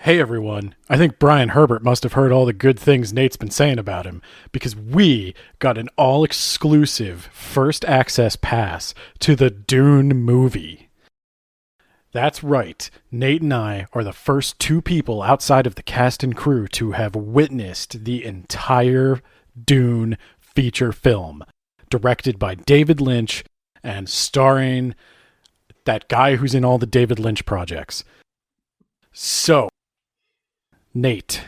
Hey everyone, I think Brian Herbert must have heard all the good things Nate's been saying about him, because we got an all-exclusive first access pass to the Dune movie. That's right, Nate and I are the first two people outside of the cast and crew to have witnessed the entire Dune feature film, directed by David Lynch and starring that guy who's in all the David Lynch projects. So, Nate,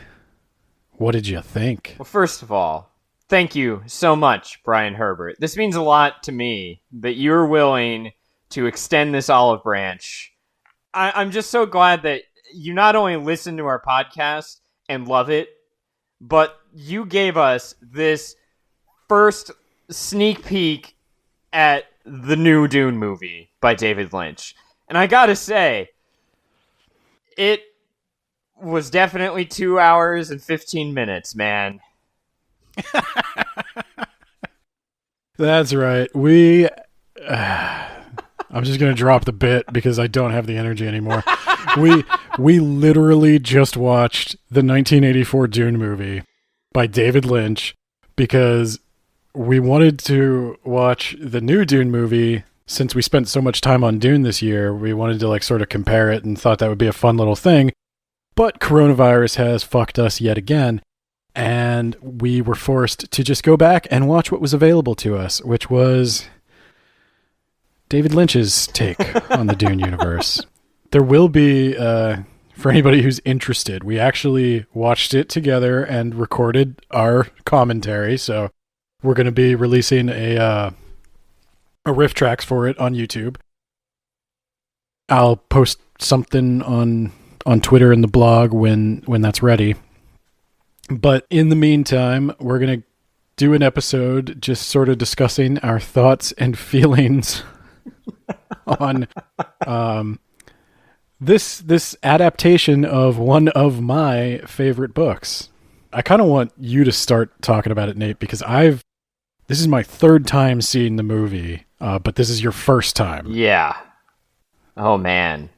what did you think? Well, first of all, thank you so much, Brian Herbert. This means a lot to me that you're willing to extend this olive branch. I'm just so glad that you not only listen to our podcast and love it, but you gave us this first sneak peek at the new Dune movie by David Lynch. And I gotta say, it was definitely 2 hours and 15 minutes, man. That's right. I'm just going to drop the bit because I don't have the energy anymore. We literally just watched the 1984 Dune movie by David Lynch because we wanted to watch the new Dune movie. Since we spent so much time on Dune this year, we wanted to sort of compare it and thought that would be a fun little thing. But coronavirus has fucked us yet again, and we were forced to just go back and watch what was available to us, which was David Lynch's take on the Dune universe. There will be, for anybody who's interested, we actually watched it together and recorded our commentary, so we're going to be releasing a riff tracks for it on YouTube. I'll post something on Twitter and the blog when that's ready. But in the meantime, we're going to do an episode just sort of discussing our thoughts and feelings on this adaptation of one of my favorite books. I kind of want you to start talking about it, Nate, because this is my third time seeing the movie, but this is your first time. Yeah. Oh, man.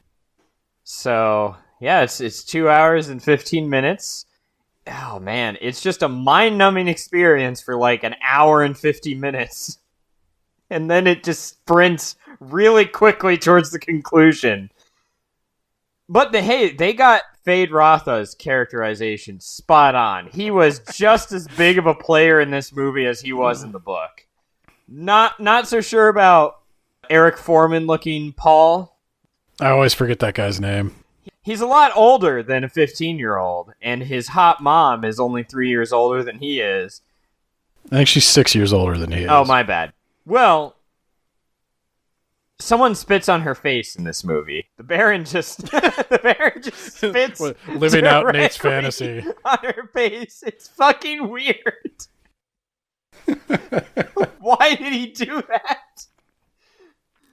So, yeah, it's 2 hours and 15 minutes. Oh, man. It's just a mind-numbing experience for an hour and 50 minutes. And then it just sprints really quickly towards the conclusion. But they got Fade Rotha's characterization spot on. He was just as big of a player in this movie as he was in the book. Not so sure about Eric Foreman looking Paul. I always forget that guy's name. He's a lot older than a 15-year-old, and his hot mom is only 3 years older than he is. I think she's 6 years older than he is. Oh, my bad. Well, someone spits on her face in this movie. The Baron just spits living out Nate's fantasy on her face. It's fucking weird. Why did he do that?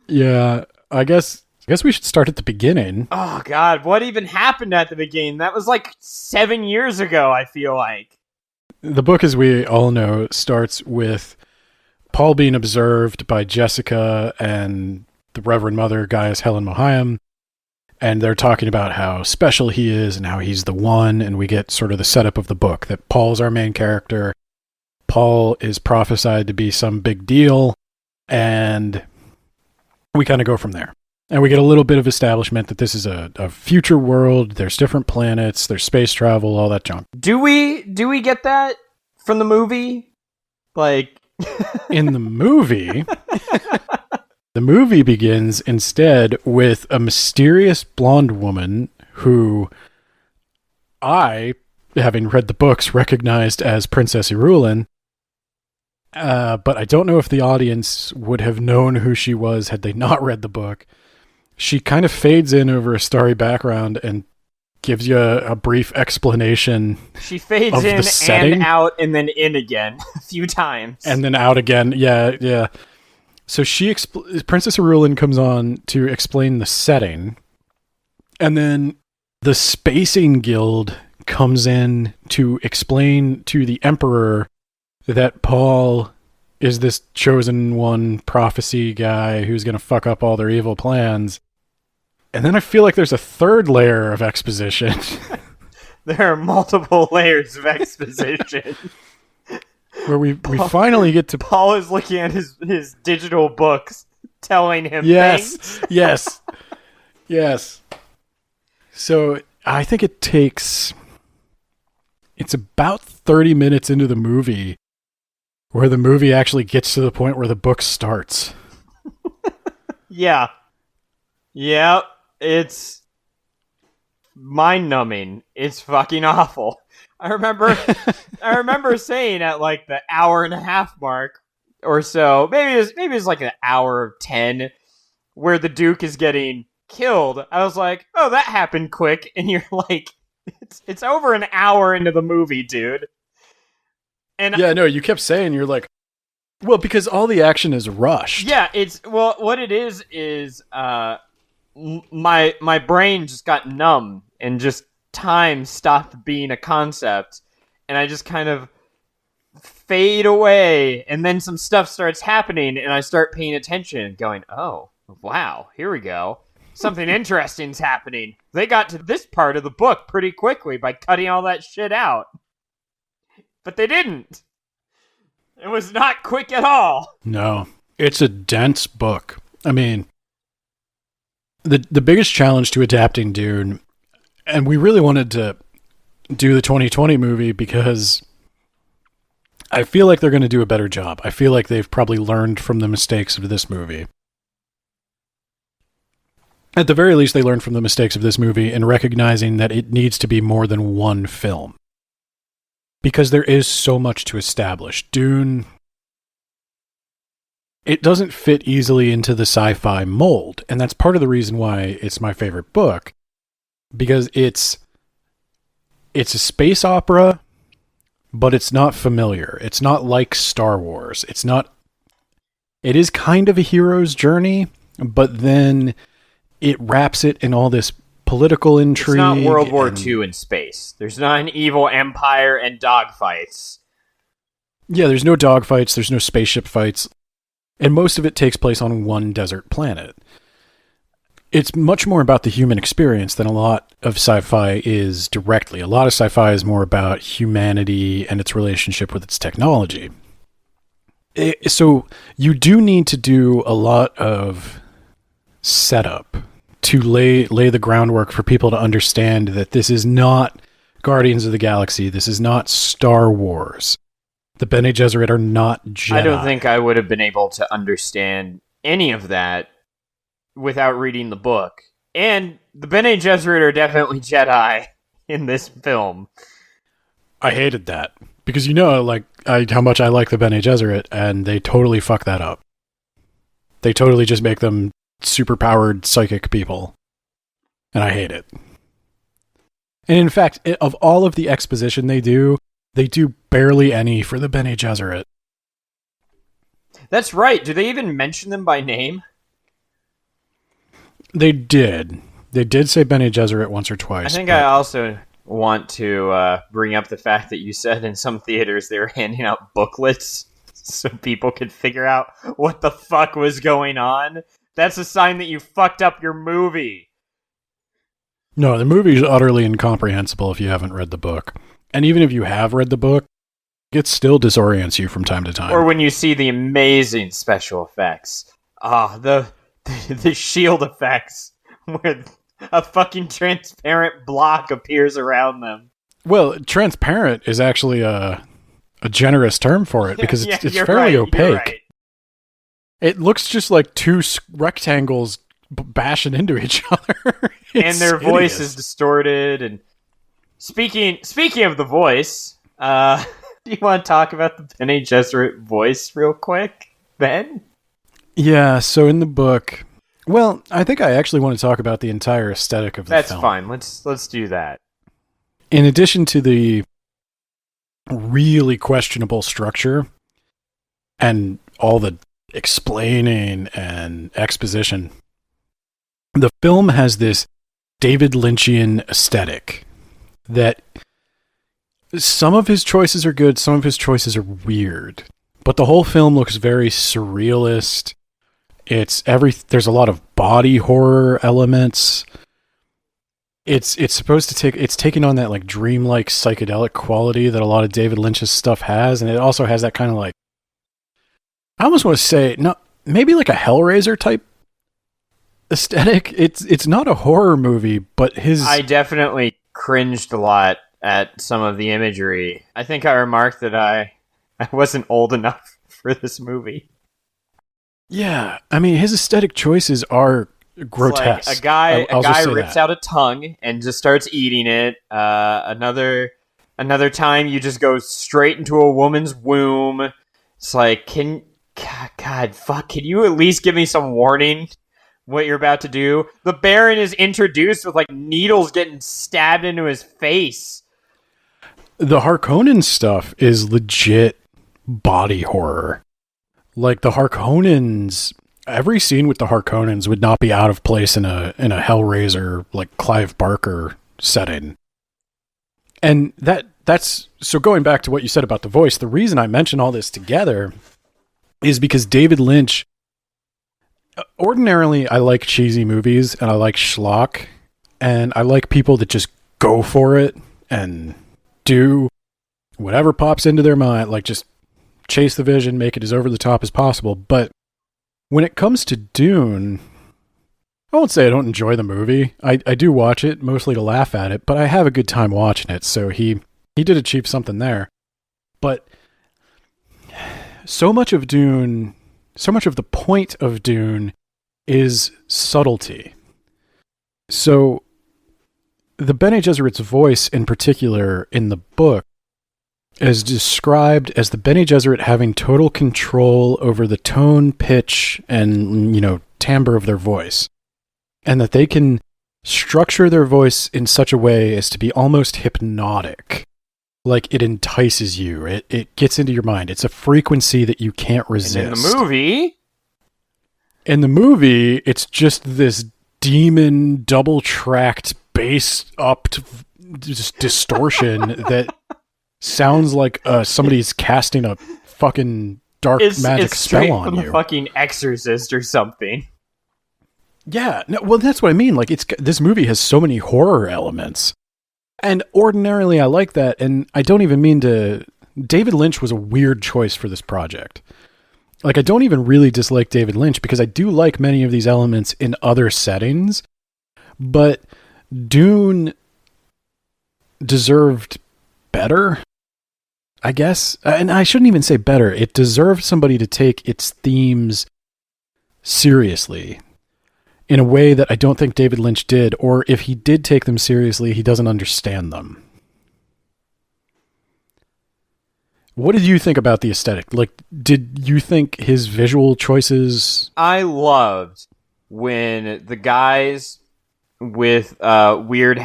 Yeah, I guess we should start at the beginning. Oh, God. What even happened at the beginning? That was 7 years ago, I feel like. The book, as we all know, starts with Paul being observed by Jessica and the Reverend Mother Gaius Helen Mohiam, and they're talking about how special he is and how he's the one, and we get sort of the setup of the book, that Paul's our main character. Paul is prophesied to be some big deal, and we kind of go from there. And we get a little bit of establishment that this is a future world. There's different planets. There's space travel, all that junk. Do we get that from the movie? In the movie, the movie begins instead with a mysterious blonde woman who I, having read the books, recognized as Princess Irulan. But I don't know if the audience would have known who she was had they not read the book. She kind of fades in over a starry background and gives you a brief explanation. She fades in and out and then in again a few times. And then out again. Yeah. So Princess Irulan comes on to explain the setting. And then the Spacing Guild comes in to explain to the Emperor that Paul is this chosen one prophecy guy who's going to fuck up all their evil plans. And then I feel like there's a third layer of exposition there are multiple layers of exposition. Where we finally get to... Paul is looking at his digital books, telling him Yes, things. yes. So I think it's about 30 minutes into the movie where the movie actually gets to the point where the book starts. Yeah. Yep. It's mind-numbing. It's fucking awful. I remember saying at like the hour and a half mark or so, maybe it's like an hour 10, where the Duke is getting killed. I was like, oh, that happened quick, and you're like, it's over an hour into the movie, dude. And yeah, no, you kept saying, you're like, well, because all the action is rushed. Yeah, what it is my brain just got numb and just time stopped being a concept, and I just kind of fade away, and then some stuff starts happening, and I start paying attention, going, oh, wow, here we go. Something interesting's happening. They got to this part of the book pretty quickly by cutting all that shit out. But they didn't. It was not quick at all. No, it's a dense book. I mean, the biggest challenge to adapting Dune, and we really wanted to do the 2020 movie because I feel like they're going to do a better job. I feel like they've probably learned from the mistakes of this movie. At the very least, they learned from the mistakes of this movie in recognizing that it needs to be more than one film. Because there is so much to establish. Dune, it doesn't fit easily into the sci-fi mold, and that's part of the reason why it's my favorite book. Because it's a space opera, but it's not familiar. It's not like Star Wars. It is kind of a hero's journey, but then it wraps it in all this political intrigue. It's not World War II in space. There's not an evil empire and dogfights. Yeah, there's no dogfights, there's no spaceship fights, and most of it takes place on one desert planet. It's much more about the human experience than a lot of sci-fi is directly. A lot of sci-fi is more about humanity and its relationship with its technology. So you do need to do a lot of setup to lay the groundwork for people to understand that this is not Guardians of the Galaxy. This is not Star Wars. The Bene Gesserit are not Jedi. I don't think I would have been able to understand any of that without reading the book. And the Bene Gesserit are definitely Jedi in this film. I hated that. Because how much I like the Bene Gesserit, and they totally fuck that up. They totally just make them superpowered psychic people. And I hate it. And in fact, of all of the exposition they do barely any for the Bene Gesserit. That's right. Do they even mention them by name? They did. They did say Bene Gesserit once or twice. I think I also want to bring up the fact that you said in some theaters they were handing out booklets so people could figure out what the fuck was going on. That's a sign that you fucked up your movie. No, the movie is utterly incomprehensible if you haven't read the book. And even if you have read the book, it still disorients you from time to time. Or when you see the amazing special effects. The shield effects where a fucking transparent block appears around them. Well, transparent is actually a generous term for it because it's fairly opaque. Right. It looks just like two rectangles bashing into each other. And their voice is distorted. And speaking of the voice, do you want to talk about the Bene Gesserit voice real quick, Ben? Yeah, so in the book, well, I think I actually want to talk about the entire aesthetic of the film. That's fine. Let's do that. In addition to the really questionable structure and all the explaining and exposition, the film has this David Lynchian aesthetic that some of his choices are good, some of his choices are weird, but the whole film looks very surrealist. There's a lot of body horror elements. it's supposed to it's taking on that like dreamlike psychedelic quality that a lot of David Lynch's stuff has, and it also has that kind of like, I almost want to say, no, maybe like a Hellraiser type aesthetic. It's not a horror movie, but I definitely cringed a lot at some of the imagery. I think I remarked that I wasn't old enough for this movie. Yeah, I mean, his aesthetic choices are grotesque. Like a guy rips out a tongue and just starts eating it. Another time you just go straight into a woman's womb. It's like, God, fuck, can you at least give me some warning what you're about to do? The Baron is introduced with like needles getting stabbed into his face. The Harkonnen stuff is legit body horror. Like the Harkonnens, every scene with the Harkonnens would not be out of place in a Hellraiser like Clive Barker setting. And that's so going back to what you said about the voice, the reason I mention all this together is because David Lynch, ordinarily I like cheesy movies and I like schlock and I like people that just go for it and do whatever pops into their mind, like just chase the vision, make it as over the top as possible. But when it comes to Dune, I won't say I don't enjoy the movie. I do watch it, mostly to laugh at it, but I have a good time watching it, so he did achieve something there. But so much of Dune, so much of the point of Dune is subtlety. So the Bene Gesserit's voice in particular in the book is described as the Bene Gesserit having total control over the tone, pitch, and, timbre of their voice. And that they can structure their voice in such a way as to be almost hypnotic. Like it entices you. It gets into your mind. It's a frequency that you can't resist. And in the movie, it's just this demon double-tracked bass up just distortion that sounds like somebody's casting a fucking dark magic spell on you. The fucking Exorcist or something. Yeah, no, well, that's what I mean. Like, this movie has so many horror elements, and ordinarily I like that. And I don't even mean to. David Lynch was a weird choice for this project. Like, I don't even really dislike David Lynch because I do like many of these elements in other settings, but Dune deserved better, I guess. And I shouldn't even say better. It deserved somebody to take its themes seriously in a way that I don't think David Lynch did, or if he did take them seriously, he doesn't understand them. What did you think about the aesthetic? Like, did you think his visual choices... I loved when the guys with weird,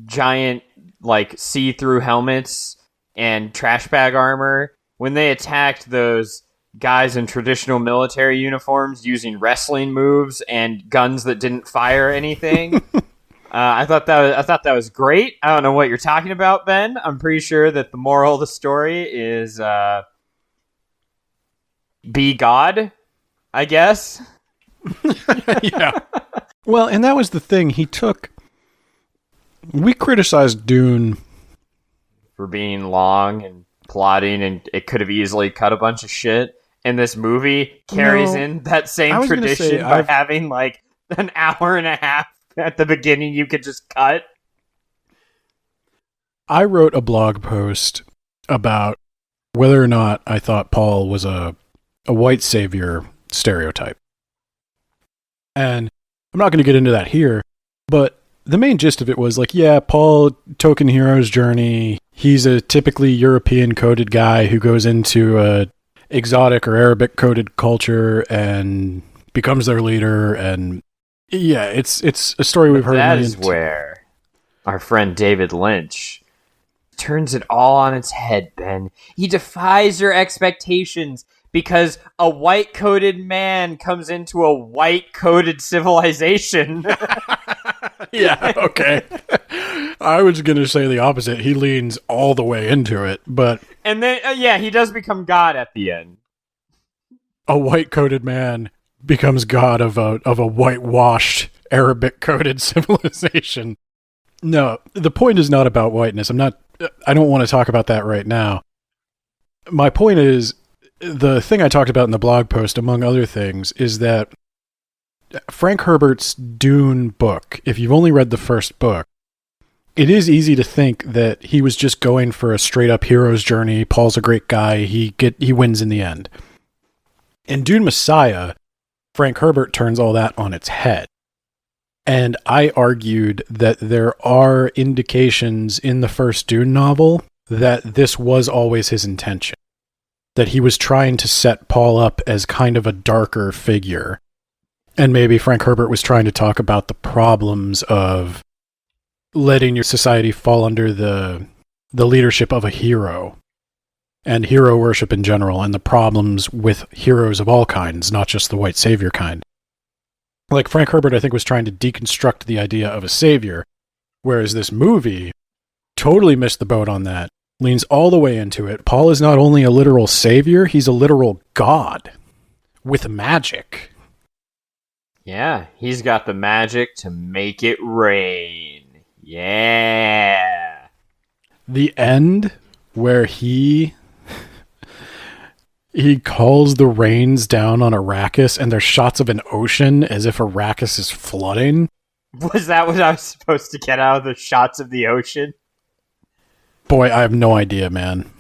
giant, like, see-through helmets and trash bag armor, when they attacked those guys in traditional military uniforms using wrestling moves and guns that didn't fire anything. I thought that was great. I don't know what you're talking about, Ben. I'm pretty sure that the moral of the story is be God, I guess. Yeah. Well, and that was the thing. We criticized Dune for being long and plotting, and it could have easily cut a bunch of shit. And this movie carries in that same tradition by having like an hour and a half at the beginning you could just cut. I wrote a blog post about whether or not I thought Paul was a white savior stereotype. And I'm not going to get into that here, but the main gist of it was like, yeah, Paul, token hero's journey. He's a typically European coded guy who goes into a exotic or Arabic coded culture and becomes their leader. And yeah, it's a story we've heard. That is where our friend David Lynch turns it all on its head, Ben. He defies your expectations because a white-coated man comes into a white-coated civilization. Yeah, okay. I was going to say the opposite. He leans all the way into it, but... And then, he does become God at the end. A white-coated man becomes God of a whitewashed Arabic-coded civilization. No, the point is not about whiteness. I don't want to talk about that right now. My point is, the thing I talked about in the blog post, among other things, is that Frank Herbert's Dune book, if you've only read the first book, it is easy to think that he was just going for a straight up hero's journey. Paul's a great guy. He wins in the end. In Dune Messiah, Frank Herbert turns all that on its head. And I argued that there are indications in the first Dune novel that this was always his intention. That he was trying to set Paul up as kind of a darker figure. And maybe Frank Herbert was trying to talk about the problems of letting your society fall under the leadership of a hero. And hero worship in general, and the problems with heroes of all kinds, not just the white savior kind. Like, Frank Herbert, I think, was trying to deconstruct the idea of a savior, whereas this movie totally missed the boat on that, leans all the way into it. Paul is not only a literal savior, he's a literal god with magic. Yeah, he's got the magic to make it rain. Yeah. The end, where he calls the rains down on Arrakis, and there's shots of an ocean as if Arrakis is flooding. Was that what I was supposed to get out of the shots of the ocean? Boy, I have no idea, man.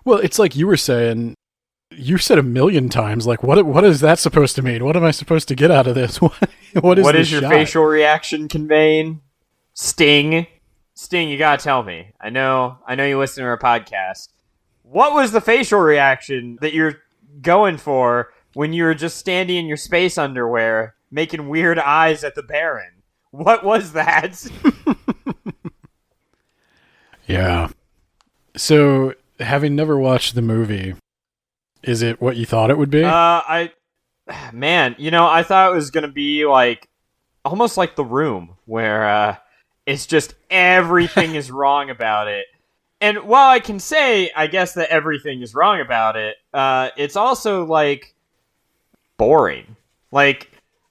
Well, it's like you were saying, you said a million times, like, what is that supposed to mean? What am I supposed to get out of this? What is your shot? facial reaction conveying? Sting, you gotta tell me. I know you listen to our podcast. What was the facial reaction that you're going for when you were just standing in your space underwear, making weird eyes at the Baron? What was that? Yeah. So, having never watched the movie, is it what you thought it would be? I thought it was gonna be like, almost like The Room, where it's just everything is wrong about it. And while I can say, I guess, that everything is wrong about it, it's also, like, boring. Like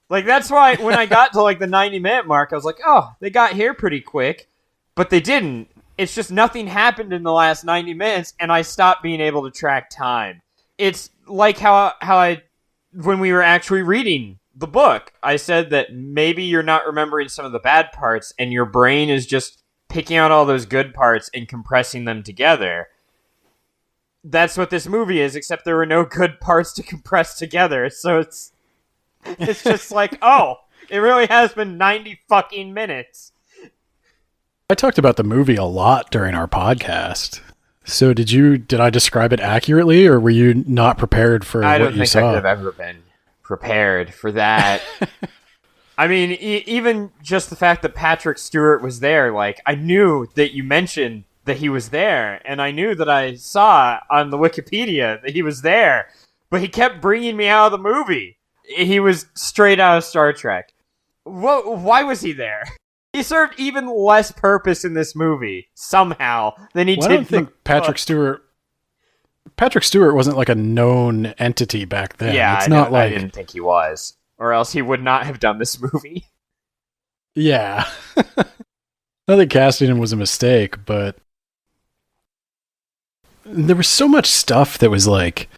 that's why when I got to, like, the 90-minute mark, I was like, oh, they got here pretty quick. But they didn't. It's just nothing happened in the last 90 minutes, and I stopped being able to track time. It's like how I, when we were actually reading the book, I said that maybe you're not remembering some of the bad parts, and your brain is just picking out all those good parts and compressing them together. That's what this movie is, except there were no good parts to compress together. So it's just like, oh, it really has been 90 fucking minutes. I talked about the movie a lot during our podcast. So did I describe it accurately, or were you not prepared for what you saw? I don't think I could have ever been prepared for that. I mean, even just the fact that Patrick Stewart was there, like, I knew that you mentioned that he was there, and I knew that I saw on the Wikipedia that he was there, but he kept bringing me out of the movie. He was straight out of Star Trek. Why was he there? He served even less purpose in this movie, somehow, than he did. I don't think Patrick Stewart wasn't like a known entity back then. Yeah, it's not like I didn't think he was. Or else he would not have done this movie. Yeah. I think casting him was a mistake, but there was so much stuff that was like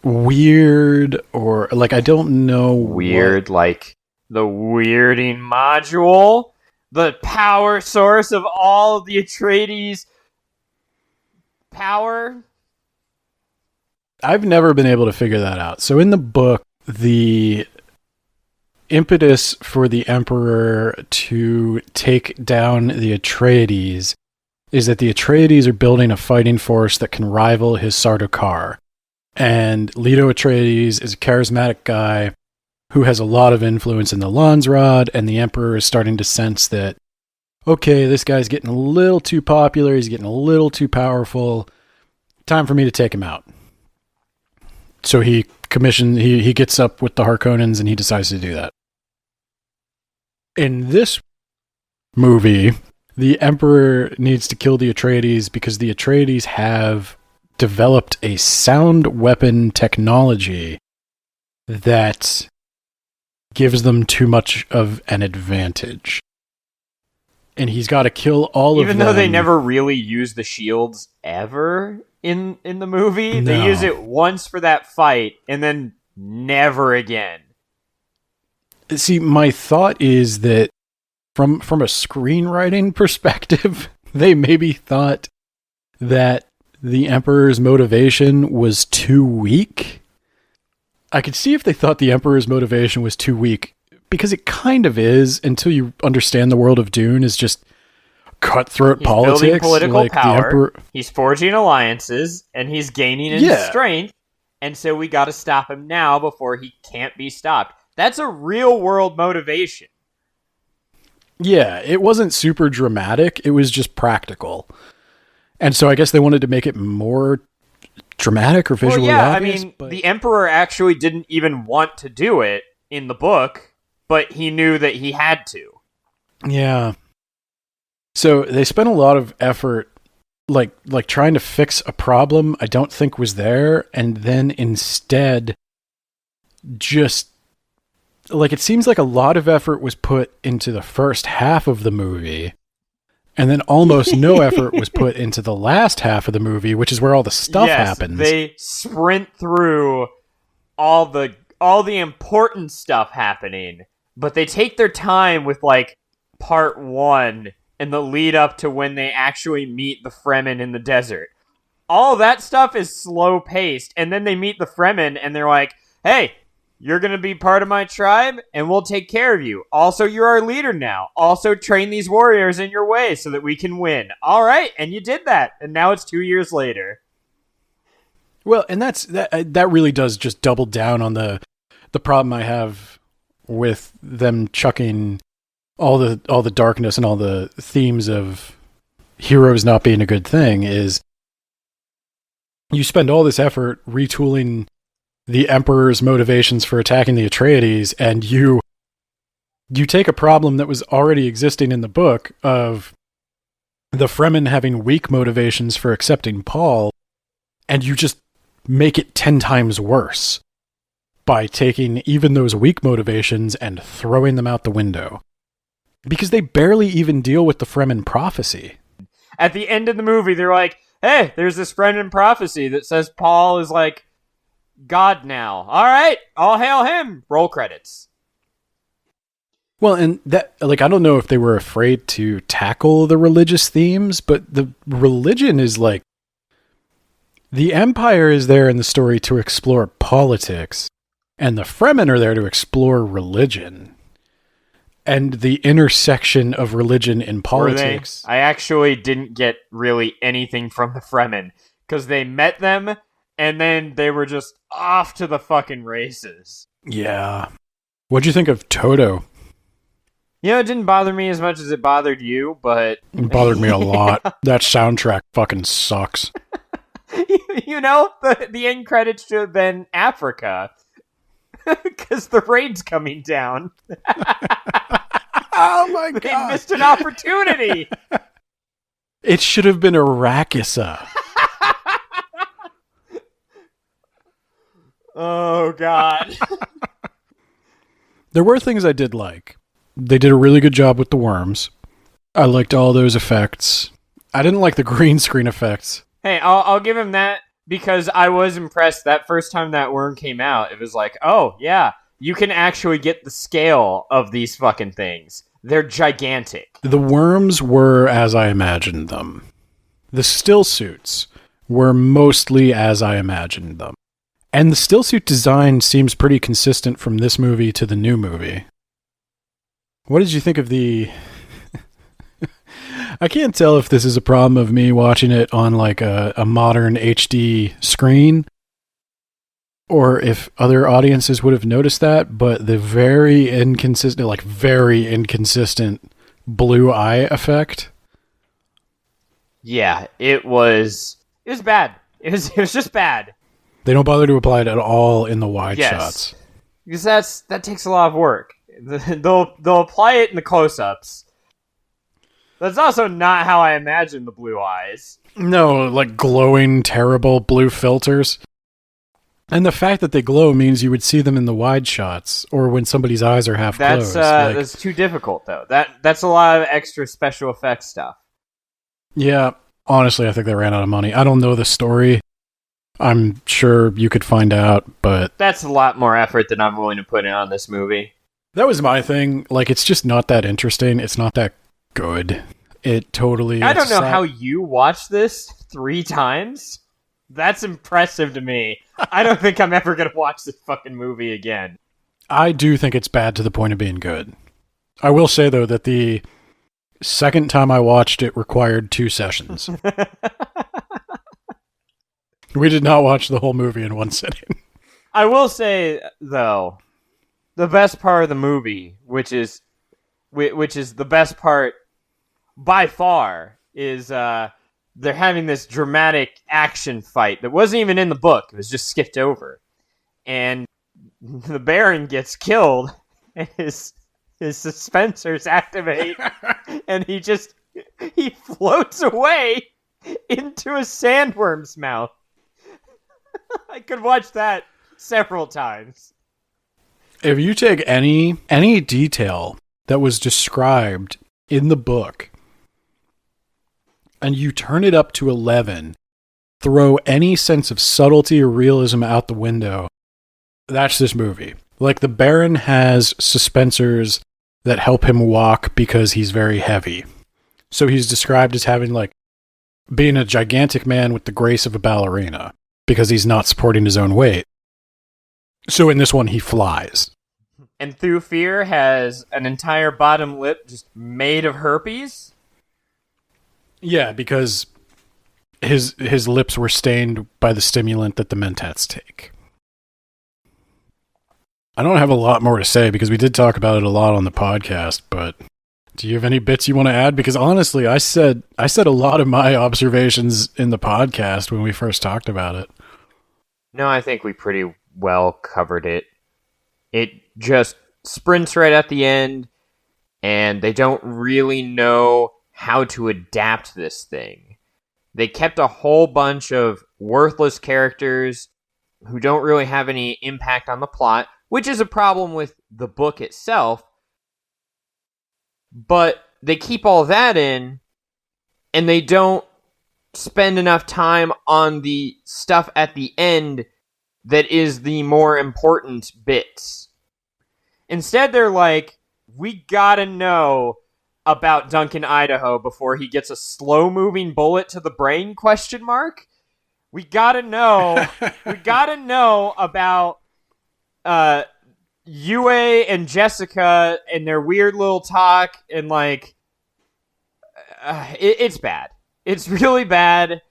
weird, or like, I don't know. Weird, like the weirding module, the power source of all of the Atreides power. I've never been able to figure that out. So in the book, the impetus for the Emperor to take down the Atreides is that the Atreides are building a fighting force that can rival his Sardaukar. And Leto Atreides is a charismatic guy who has a lot of influence in the Landsraad, and the Emperor is starting to sense that, okay, this guy's getting a little too popular, he's getting a little too powerful, time for me to take him out. So he gets up with the Harkonnens and he decides to do that. In this movie, the Emperor needs to kill the Atreides because the Atreides have developed a sound weapon technology that gives them too much of an advantage. And he's got to kill all of them. Even though they never really use the shields ever in the movie. No. They use it once for that fight, and then never again. See, my thought is that from a screenwriting perspective, they maybe thought that the Emperor's motivation was too weak. I could see if they thought the Emperor's motivation was too weak, because it kind of is until you understand the world of Dune is just cutthroat politics. Building political like power. The Emperor... He's forging alliances, and he's gaining in strength, and so we gotta stop him now before he can't be stopped. That's a real-world motivation. Yeah, it wasn't super dramatic. It was just practical. And so I guess they wanted to make it more dramatic or visually obvious. I mean, the Emperor actually didn't even want to do it in the book, but he knew that he had to. Yeah. So they spent a lot of effort like trying to fix a problem I don't think was there, and then instead just like it seems like a lot of effort was put into the first half of the movie, and then almost no effort was put into the last half of the movie, which is where all the stuff happens. They sprint through all the important stuff happening, but they take their time with like part 1 and the lead up to when they actually meet the Fremen in the desert. All that stuff is slow paced, and then they meet the Fremen and they're like, "Hey, you're going to be part of my tribe, and we'll take care of you. Also, you're our leader now. Also, train these warriors in your way so that we can win." All right, and you did that, and now it's 2 years later. Well, and that really does just double down on the problem I have with them chucking all the darkness and all the themes of heroes not being a good thing. Is you spend all this effort retooling the Emperor's motivations for attacking the Atreides, and you take a problem that was already existing in the book of the Fremen having weak motivations for accepting Paul, and you just make it 10 times worse by taking even those weak motivations and throwing them out the window. Because they barely even deal with the Fremen prophecy. At the end of the movie, they're like, "Hey, there's this Fremen prophecy that says Paul is like God now. All right, all hail him." Roll credits. Well, and that, like, I don't know if they were afraid to tackle the religious themes, but the religion is like, the Empire is there in the story to explore politics, and the Fremen are there to explore religion. And the intersection of religion and politics. I actually didn't get really anything from the Fremen, because they met them, and then they were just off to the fucking races. Yeah. What'd you think of Toto? You know, it didn't bother me as much as it bothered you, but... It bothered me a lot. That soundtrack fucking sucks. You know, the end credits should have been Africa. Because the raid's coming down. Oh my god. They missed an opportunity. It should have been Arrakisa. Oh god. There were things I did like. They did a really good job with the worms. I liked all those effects. I didn't like the green screen effects. Hey, I'll give him that, because I was impressed that first time that worm came out. It was like, oh, yeah, you can actually get the scale of these fucking things. They're gigantic. The worms were as I imagined them. The still suits were mostly as I imagined them. And the still suit design seems pretty consistent from this movie to the new movie. What did you think of the... I can't tell if this is a problem of me watching it on like a modern HD screen, or if other audiences would have noticed that, but the very inconsistent blue eye effect. Yeah, it was bad. It was just bad. They don't bother to apply it at all in the wide shots. Because that takes a lot of work. They'll apply it in the close-ups. That's also not how I imagine the blue eyes. No, like glowing, terrible blue filters. And the fact that they glow means you would see them in the wide shots or when somebody's eyes are half closed. That's too difficult, though. That's a lot of extra special effects stuff. Yeah, honestly, I think they ran out of money. I don't know the story. I'm sure you could find out, but... That's a lot more effort than I'm willing to put in on this movie. That was my thing. Like, it's just not that interesting. It's not that good. It totally... I don't know how you watched this 3 times. That's impressive to me. I don't think I'm ever going to watch this fucking movie again. I do think it's bad to the point of being good. I will say, though, that the second time I watched it required 2 sessions. We did not watch the whole movie in one sitting. I will say, though, the best part of the movie, which is the best part by far, is they're having this dramatic action fight that wasn't even in the book. It was just skipped over. And the Baron gets killed, and his suspensors activate, and he floats away into a sandworm's mouth. I could watch that several times. If you take any detail that was described in the book and you turn it up to 11, throw any sense of subtlety or realism out the window, that's this movie. Like, the Baron has suspensors that help him walk because he's very heavy. So he's described as having, like, being a gigantic man with the grace of a ballerina because he's not supporting his own weight. So in this one, he flies. And Thufir has an entire bottom lip just made of herpes? Yeah, because his lips were stained by the stimulant that the Mentats take. I don't have a lot more to say because we did talk about it a lot on the podcast, but do you have any bits you want to add? Because honestly, I said a lot of my observations in the podcast when we first talked about it. No, I think we pretty well covered it. It just sprints right at the end, and they don't really know how to adapt this thing. They kept a whole bunch of worthless characters who don't really have any impact on the plot, which is a problem with the book itself. But they keep all that in, and they don't spend enough time on the stuff at the end that is the more important bits. Instead, they're like, we gotta know about Duncan Idaho before he gets a slow-moving bullet to the brain, ? We gotta know about Yue and Jessica and their weird little talk, and like, it's bad. It's really bad.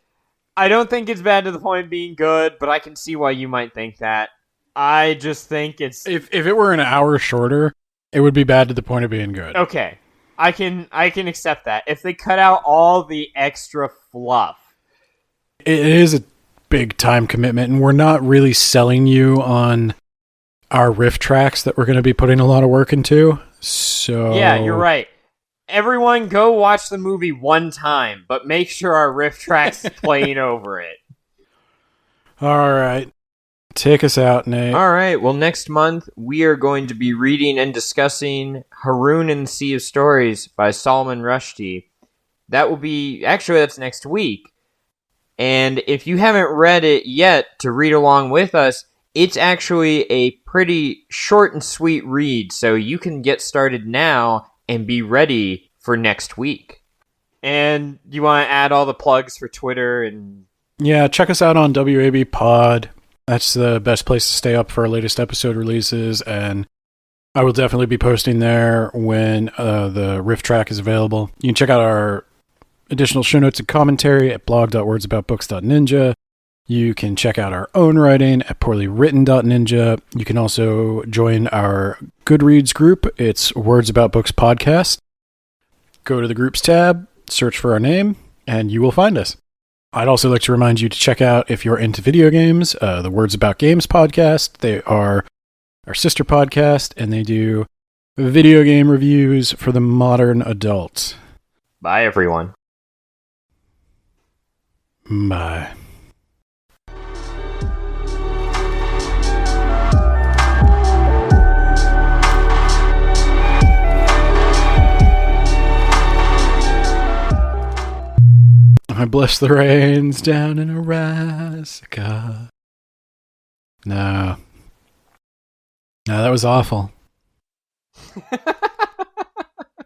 I don't think it's bad to the point of being good, but I can see why you might think that. I just think it's... If it were an hour shorter, it would be bad to the point of being good. Okay. I can accept that. If they cut out all the extra fluff. It is a big time commitment, and we're not really selling you on our riff tracks that we're going to be putting a lot of work into. So yeah, you're right. Everyone go watch the movie one time, but make sure our riff track's playing over it. All right. Take us out, Nate. All right. Well, next month, we are going to be reading and discussing Haroun and the Sea of Stories by Salman Rushdie. That will be... Actually, that's next week. And if you haven't read it yet to read along with us, it's actually a pretty short and sweet read, so you can get started now and be ready for next week. And you want to add all the plugs for Twitter and... Yeah, check us out on WAB Pod. That's the best place to stay up for our latest episode releases, and I will definitely be posting there when the riff track is available. You can check out our additional show notes and commentary at blog.wordsaboutbooks.ninja. You can check out our own writing at poorlywritten.ninja. You can also join our Goodreads group. It's Words About Books Podcast. Go to the groups tab, search for our name, and you will find us. I'd also like to remind you to check out, if you're into video games, the Words About Games podcast. They are our sister podcast, and they do video game reviews for the modern adult. Bye, everyone. Bye. I bless the rains down in Nebraska. No. No, that was awful.